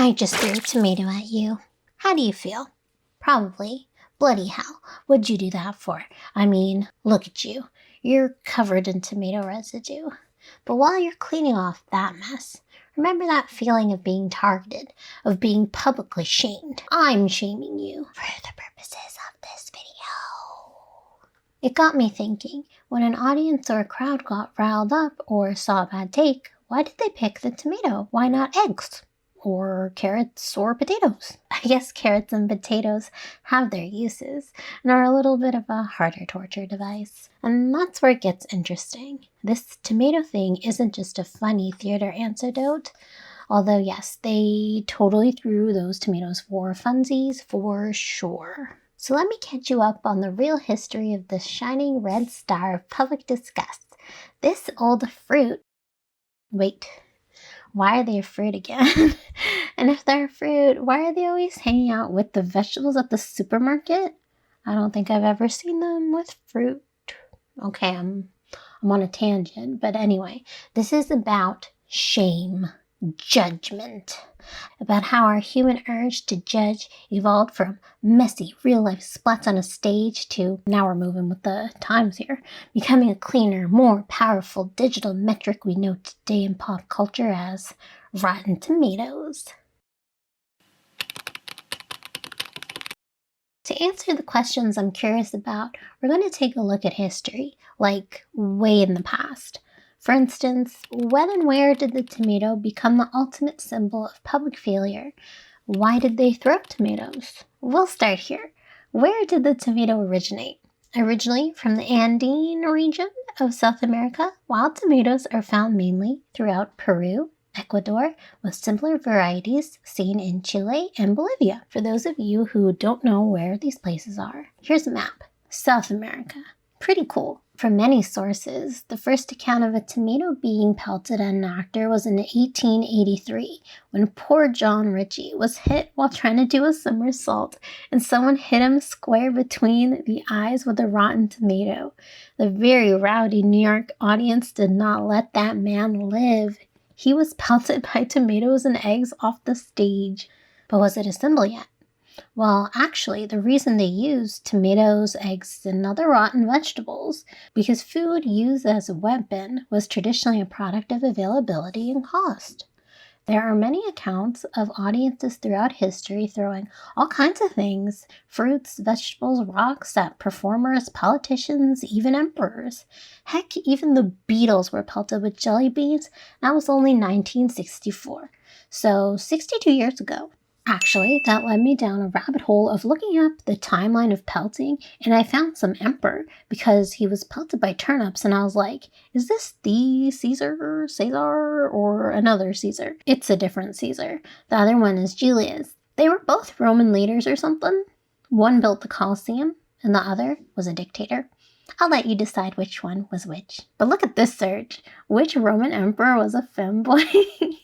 I just threw a tomato at you. How do you feel? Probably. Bloody hell. What'd you do that for? I mean, look at you. You're covered in tomato residue. But while you're cleaning off that mess, remember that feeling of being targeted, of being publicly shamed. I'm shaming you for the purposes of this video. It got me thinking, when an audience or a crowd got riled up or saw a bad take, why did they pick the tomato? Why not eggs? Or carrots or potatoes? I guess carrots and potatoes have their uses and are a little bit of a harder torture device. And that's where it gets interesting. This tomato thing isn't just a funny theater anecdote, although yes, they totally threw those tomatoes for funsies for sure. So let me catch you up on the real history of the shining red star of public disgust. This old fruit. Wait, why are they a fruit again? And if they're a fruit, why are they always hanging out with the vegetables at the supermarket? I don't think I've ever seen them with fruit. Okay, I'm on a tangent, but anyway, this is about shame. Judgment, about how our human urge to judge evolved from messy real-life splats on a stage to, now we're moving with the times here, becoming a cleaner, more powerful digital metric we know today in pop culture as Rotten Tomatoes. To answer the questions I'm curious about, we're going to take a look at history, like way in the past. For instance, when and where did the tomato become the ultimate symbol of public failure? Why did they throw tomatoes? We'll start here. Where did the tomato originate? Originally from the Andean region of South America, wild tomatoes are found mainly throughout Peru, Ecuador, with simpler varieties seen in Chile and Bolivia. For those of you who don't know where these places are, here's a map. South America. Pretty cool. From many sources, the first account of a tomato being pelted at an actor was in 1883, when poor John Ritchie was hit while trying to do a somersault, and someone hit him square between the eyes with a rotten tomato. The very rowdy New York audience did not let that man live. He was pelted by tomatoes and eggs off the stage. But was it a symbol yet? Well, actually, the reason they used tomatoes, eggs, and other rotten vegetables, because food used as a weapon was traditionally a product of availability and cost. There are many accounts of audiences throughout history throwing all kinds of things, fruits, vegetables, rocks, at performers, politicians, even emperors. Heck, even the Beatles were pelted with jelly beans. That was only 1964, so 62 years ago. Actually, that led me down a rabbit hole of looking up the timeline of pelting, and I found some emperor because he was pelted by turnips, and I was like, is this the Caesar, or another Caesar? It's a different Caesar. The other one is Julius. They were both Roman leaders or something. One built the Colosseum, and the other was a dictator. I'll let you decide which one was which. But look at this search. Which Roman emperor was a femboy?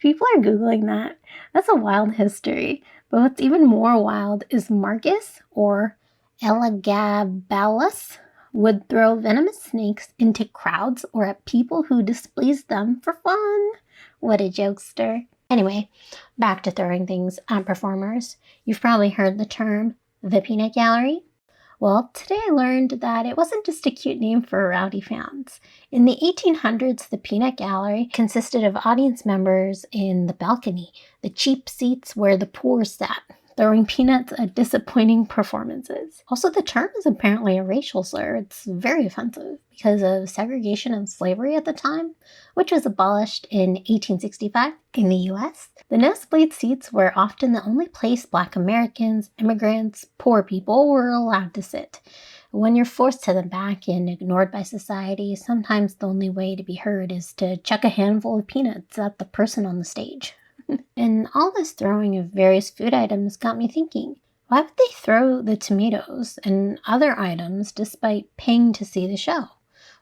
People are Googling that. That's a wild history. But what's even more wild is Marcus, or Elagabalus, would throw venomous snakes into crowds or at people who displeased them for fun. What a jokester. Anyway, back to throwing things at performers. You've probably heard the term the peanut gallery. Well, today I learned that it wasn't just a cute name for rowdy fans. In the 1800s, the peanut gallery consisted of audience members in the balcony, the cheap seats where the poor sat, throwing peanuts at disappointing performances. Also, the term is apparently a racial slur. It's very offensive because of segregation and slavery at the time, which was abolished in 1865 in the US. The nosebleed seats were often the only place Black Americans, immigrants, poor people were allowed to sit. When you're forced to the back and ignored by society, sometimes the only way to be heard is to chuck a handful of peanuts at the person on the stage. And all this throwing of various food items got me thinking, why would they throw the tomatoes and other items despite paying to see the show?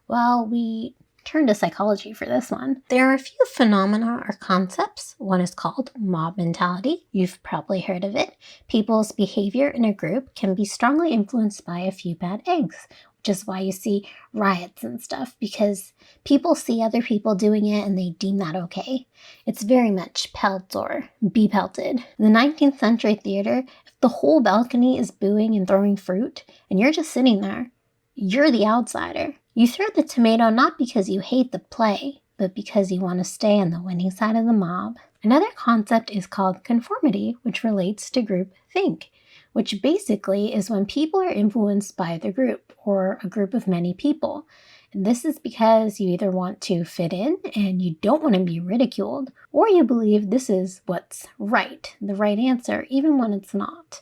Well, we turned to psychology for this one. There are a few phenomena or concepts. One is called mob mentality. You've probably heard of it. People's behavior in a group can be strongly influenced by a few bad eggs. which is why you see riots and stuff, because people see other people doing it and they deem that okay. It's very much pelt or be pelted. In the 19th century theater, if the whole balcony is booing and throwing fruit, and you're just sitting there, you're the outsider. You throw the tomato not because you hate the play, but because you want to stay on the winning side of the mob. Another concept is called conformity, which relates to group think, which basically is when people are influenced by the group or a group of many people. And this is because you either want to fit in and you don't want to be ridiculed, or you believe this is what's right, the right answer, even when it's not.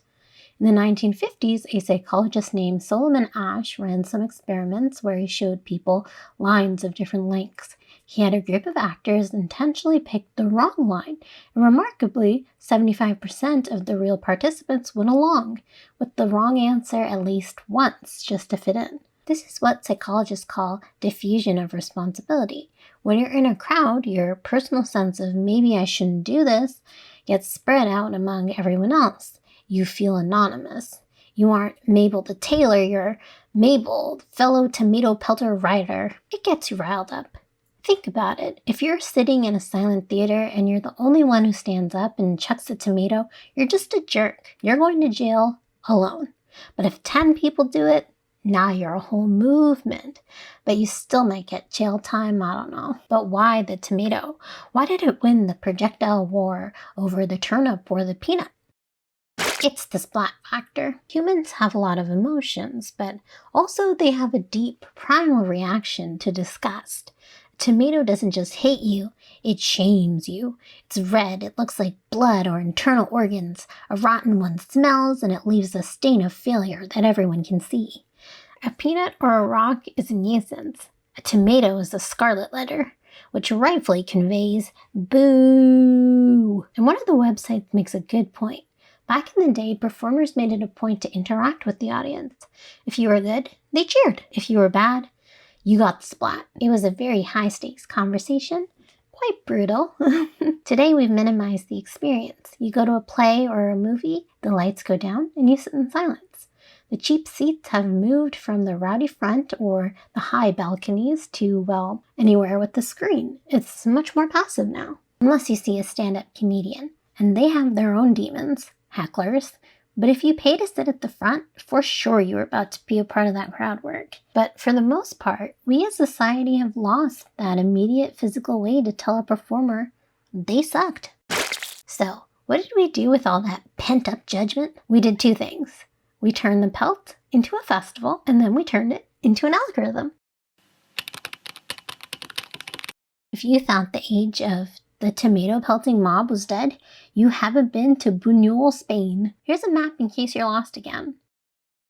In the 1950s, a psychologist named Solomon Asch ran some experiments where he showed people lines of different lengths. He had a group of actors intentionally pick the wrong line, and remarkably, 75% of the real participants went along with the wrong answer at least once just to fit in. This is what psychologists call diffusion of responsibility. When you're in a crowd, your personal sense of maybe I shouldn't do this gets spread out among everyone else. You feel anonymous. You aren't Mabel the tailor, you're Mabel, fellow tomato pelter writer. It gets you riled up. Think about it. If you're sitting in a silent theater and you're the only one who stands up and chucks a tomato, you're just a jerk. You're going to jail alone. But if 10 people do it, now you're a whole movement. But you still might get jail time, I don't know. But why the tomato? Why did it win the projectile war over the turnip or the peanut? It's the splat factor. Humans have a lot of emotions, but also they have a deep primal reaction to disgust. A tomato doesn't just hate you, it shames you. It's red, it looks like blood or internal organs. A rotten one smells and it leaves a stain of failure that everyone can see. A peanut or a rock is a nuisance. A tomato is a scarlet letter, which rightfully conveys boo. And one of the websites makes a good point. Back in the day, performers made it a point to interact with the audience. If you were good, they cheered. If you were bad, you got the splat. It was a very high-stakes conversation. Quite brutal. Today, we've minimized the experience. You go to a play or a movie, the lights go down, and you sit in silence. The cheap seats have moved from the rowdy front or the high balconies to, well, anywhere with the screen. It's much more passive now. Unless you see a stand-up comedian, and they have their own demons. Hecklers, but if you pay to sit at the front, for sure you were about to be a part of that crowd work. But for the most part, we as a society have lost that immediate physical way to tell a performer they sucked. So, what did we do with all that pent-up judgment? We did two things. We turned the pelt into a festival, and then we turned it into an algorithm. If you thought the age of the tomato pelting mob was dead, you haven't been to Buñol, Spain. Here's a map in case you're lost again.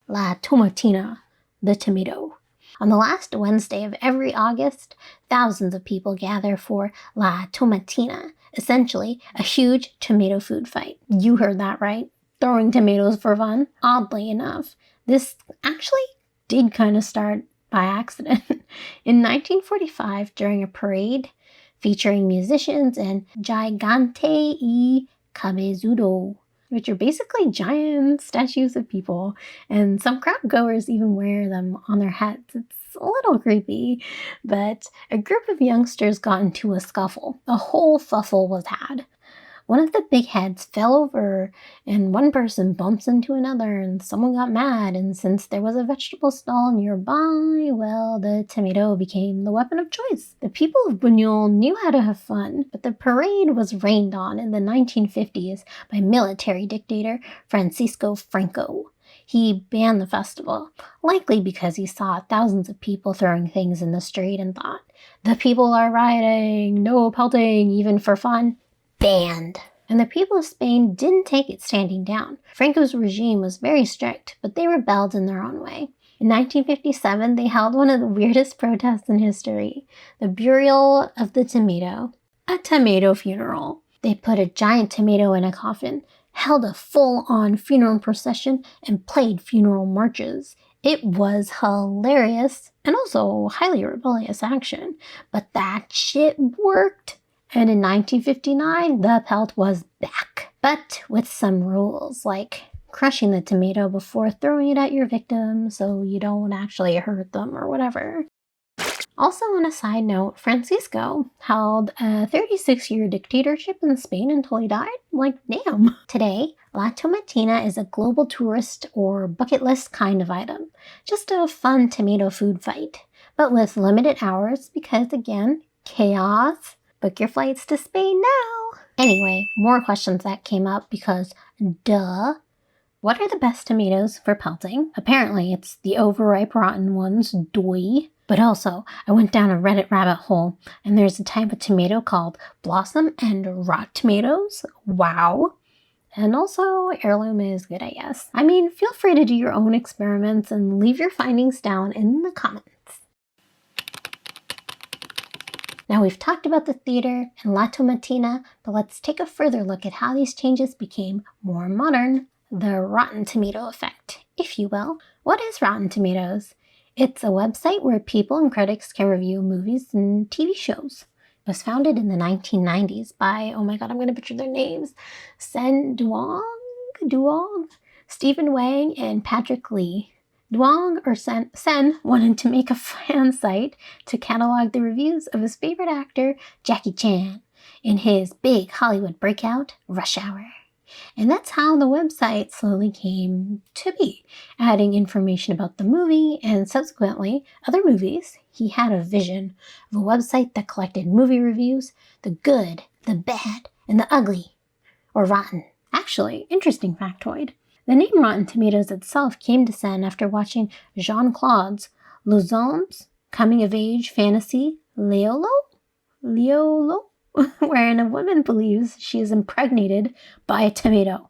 La Tomatina, the tomato. On the last Wednesday of every August, thousands of people gather for La Tomatina, essentially a huge tomato food fight. You heard that right. Throwing tomatoes for fun. Oddly enough, this actually did kind of start by accident. In 1945, during a parade featuring musicians and Gigante y Cabezudo, which are basically giant statues of people, and some crowd goers even wear them on their heads. It's a little creepy, but a group of youngsters got into a scuffle. A whole fuffle was had. One of the big heads fell over, and one person bumps into another, and someone got mad, and since there was a vegetable stall nearby, well, the tomato became the weapon of choice. The people of Buñol knew how to have fun, but the parade was rained on in the 1950s by military dictator Francisco Franco. He banned the festival, likely because he saw thousands of people throwing things in the street and thought, the people are rioting, no pelting, even for fun. Banned. And the people of Spain didn't take it standing down. Franco's regime was very strict, but they rebelled in their own way. In 1957, they held one of the weirdest protests in history, the burial of the tomato, a tomato funeral. They put a giant tomato in a coffin, held a full-on funeral procession, and played funeral marches. It was hilarious and also highly rebellious action, but that shit worked. And in 1959, the pelt was back, but with some rules, like crushing the tomato before throwing it at your victim so you don't actually hurt them or whatever. Also, on a side note, Francisco held a 36-year dictatorship in Spain until he died. Like, damn. Today, La Tomatina is a global tourist or bucket list kind of item. Just a fun tomato food fight, but with limited hours because, again, chaos. Book your flights to Spain now. Anyway, more questions that came up because, duh. What are the best tomatoes for pelting? Apparently, it's the overripe rotten ones, doy. But also, I went down a Reddit rabbit hole, and there's a type of tomato called blossom and rot tomatoes. Wow. And also, heirloom is good, I guess. I mean, feel free to do your own experiments and leave your findings down in the comments. Now we've talked about the theater and La Tomatina, but let's take a further look at how these changes became more modern. The Rotten Tomato effect, if you will. What is Rotten Tomatoes? It's a website where people and critics can review movies and TV shows. It was founded in the 1990s by, oh my god, I'm going to butcher their names, Duong, Stephen Wang, and Patrick Lee. Duong or Sen wanted to make a fan site to catalog the reviews of his favorite actor, Jackie Chan, in his big Hollywood breakout, Rush Hour. And that's how the website slowly came to be, adding information about the movie and subsequently other movies. He had a vision of a website that collected movie reviews, the good, the bad, and the ugly, or rotten. Actually, interesting factoid. The name Rotten Tomatoes itself came to Sen after watching Jean-Claude's Lauzon's coming-of-age fantasy Leolo, wherein a woman believes she is impregnated by a tomato.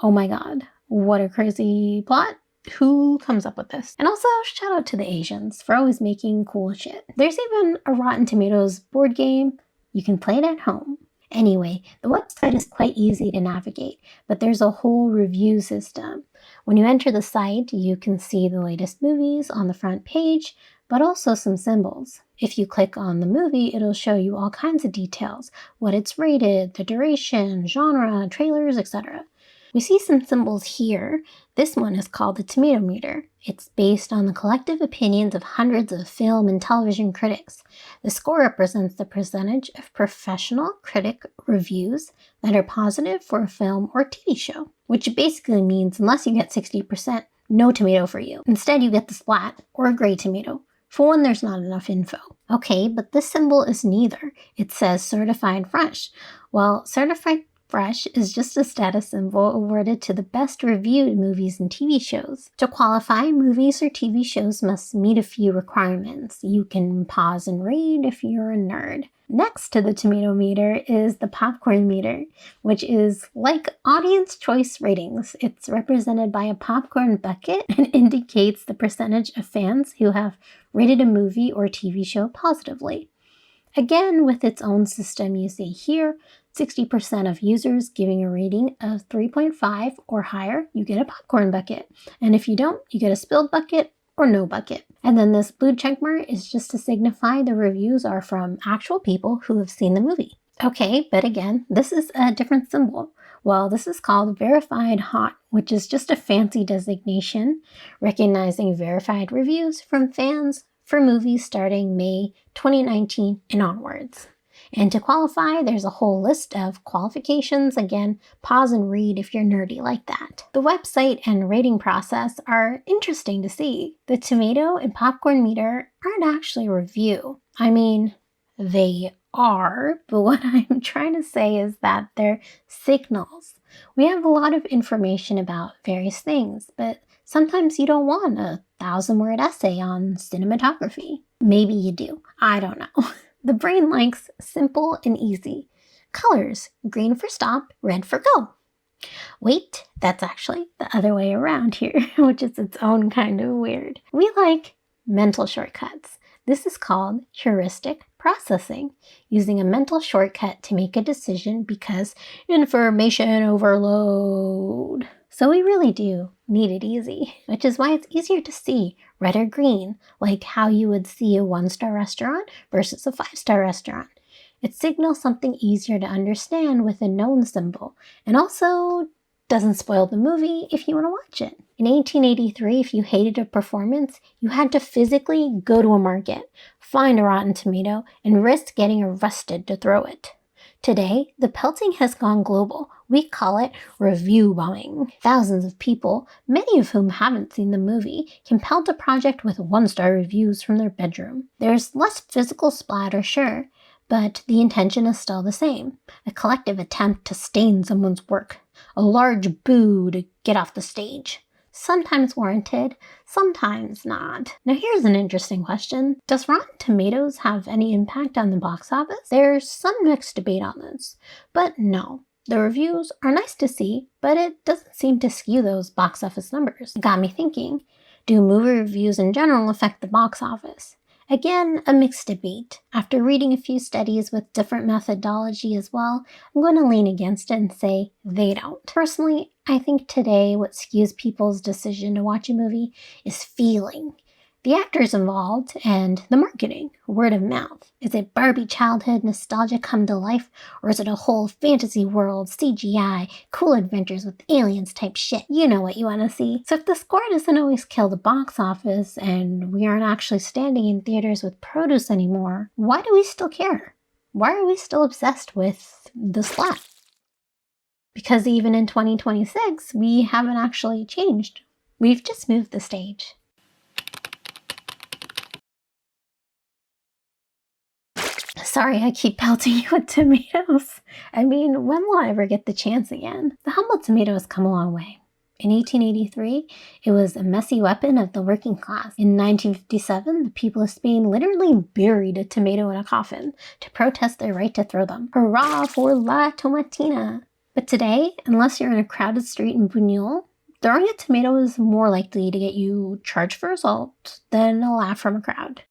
Oh my god, what a crazy plot. Who comes up with this? And also, shout out to the Asians for always making cool shit. There's even a Rotten Tomatoes board game. You can play it at home. Anyway, the website is quite easy to navigate, but there's a whole review system. When you enter the site, you can see the latest movies on the front page, but also some symbols. If you click on the movie, it'll show you all kinds of details, what it's rated, the duration, genre, trailers, etc. We see some symbols here. This one is called the tomato meter. It's based on the collective opinions of hundreds of film and television critics. The score represents the percentage of professional critic reviews that are positive for a film or TV show, which basically means unless you get 60%, no tomato for you. Instead, you get the Splat or a gray tomato. For one, there's not enough info. Okay, but this symbol is neither. It says certified fresh. Well, certified fresh is just a status symbol awarded to the best reviewed movies and TV shows. To qualify, movies or TV shows must meet a few requirements. You can pause and read if you're a nerd. Next to the tomato meter is the popcorn meter, which is like audience choice ratings. It's represented by a popcorn bucket and indicates the percentage of fans who have rated a movie or TV show positively. Again, with its own system, you see here, 60% of users giving a rating of 3.5 or higher, you get a popcorn bucket. And if you don't, you get a spilled bucket or no bucket. And then this blue checkmark is just to signify the reviews are from actual people who have seen the movie. Okay, but again, this is a different symbol. Well, this is called verified hot, which is just a fancy designation recognizing verified reviews from fans for movies starting May 2019 and onwards. And to qualify, there's a whole list of qualifications. Again, pause and read if you're nerdy like that. The website and rating process are interesting to see. The tomato and popcorn meter aren't actually a review. I mean, they are, but what I'm trying to say is that they're signals. We have a lot of information about various things, but sometimes you don't want a 1,000-word essay on cinematography. Maybe you do. I don't know. The brain likes simple and easy. Colors, green for stop, red for go. Wait, that's actually the other way around here, which is its own kind of weird. We like mental shortcuts. This is called heuristic processing, using a mental shortcut to make a decision because information overload. So we really do need it easy, which is why it's easier to see red or green, like how you would see a 1-star restaurant versus a 5-star restaurant. It signals something easier to understand with a known symbol, and also Doesn't spoil the movie if you want to watch it. In 1883, if you hated a performance, you had to physically go to a market, find a rotten tomato, and risk getting arrested to throw it. Today, the pelting has gone global. We call it review bombing. Thousands of people, many of whom haven't seen the movie, can pelt a project with one-star reviews from their bedroom. There's less physical splatter, sure, but the intention is still the same. A collective attempt to stain someone's work. A large boo to get off the stage. Sometimes warranted, sometimes not. Now here's an interesting question. Does Rotten Tomatoes have any impact on the box office? There's some mixed debate on this, but no. The reviews are nice to see, but it doesn't seem to skew those box office numbers. It got me thinking, do movie reviews in general affect the box office? Again, a mixed debate. After reading a few studies with different methodology as well, I'm going to lean against it and say they don't. Personally, I think today what skews people's decision to watch a movie is feeling. The actors involved and the marketing, word of mouth. Is it Barbie childhood nostalgia come to life, or is it a whole fantasy world, CGI, cool adventures with aliens type shit? You know what you want to see. So if the score doesn't always kill the box office and we aren't actually standing in theaters with produce anymore, why do we still care? Why are we still obsessed with the Splat? Because even in 2026, we haven't actually changed. We've just moved the stage. Sorry, I keep pelting you with tomatoes. I mean, when will I ever get the chance again? The humble tomato has come a long way. In 1883, it was a messy weapon of the working class. In 1957, the people of Spain literally buried a tomato in a coffin to protest their right to throw them. Hurrah for La Tomatina! But today, unless you're in a crowded street in Buñol, throwing a tomato is more likely to get you charged for assault than a laugh from a crowd.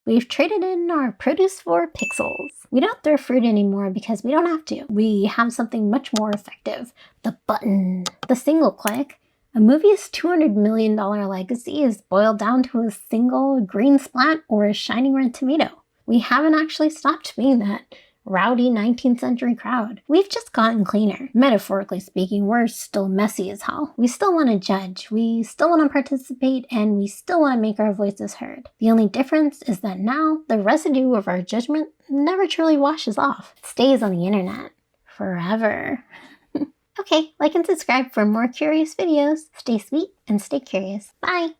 We've traded in our produce for pixels. We don't throw fruit anymore because we don't have to. We have something much more effective. The button. The single click. A movie's $200 million legacy is boiled down to a single green splat or a shining red tomato. We haven't actually stopped being that rowdy 19th century crowd. We've just gotten cleaner. Metaphorically speaking, we're still messy as hell. We still want to judge, we still want to participate, and we still want to make our voices heard. The only difference is that now the residue of our judgment never truly washes off. It stays on the internet. Forever. Okay, like and subscribe for more curious videos. Stay sweet and stay curious. Bye!